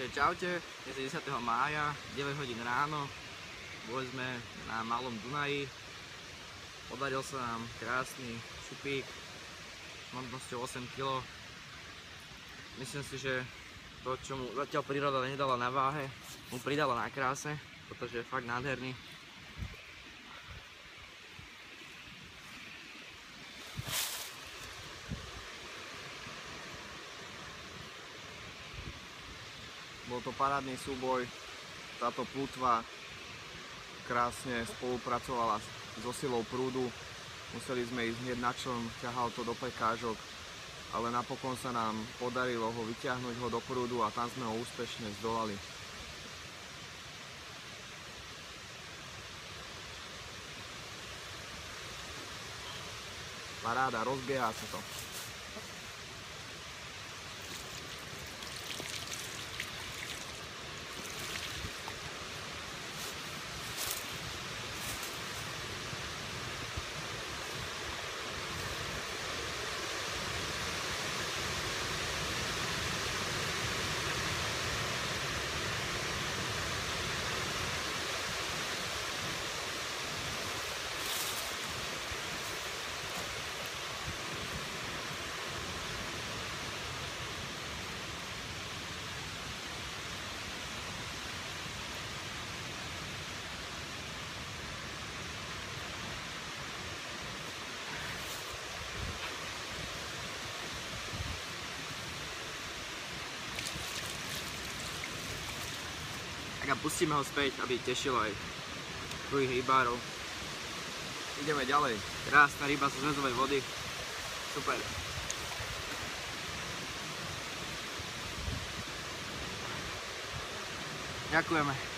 Takže čaute, dnes je 10. mája, 9 hodín ráno, boli sme na Malom Dunaji, podaril sa nám krásny šupík s hmotnosťou 8 kg. Myslím si, že to, čo mu zatiaľ príroda nedala na váhe, mu pridala na kráse, pretože je fakt nádherný. Bol to parádny súboj, táto plutva krásne spolupracovala so silou prúdu, museli sme ísť hneď na čln, ťahal to do prekážok, ale napokon sa nám podarilo ho vyťahnuť do prúdu a tam sme ho úspešne zdolali. Paráda, rozbieha sa to. Tak a pustíme ho späť, aby tešilo aj druhých rybárov. Ideme ďalej. Krásna ryba zo zmezovej vody. Super. Ďakujeme.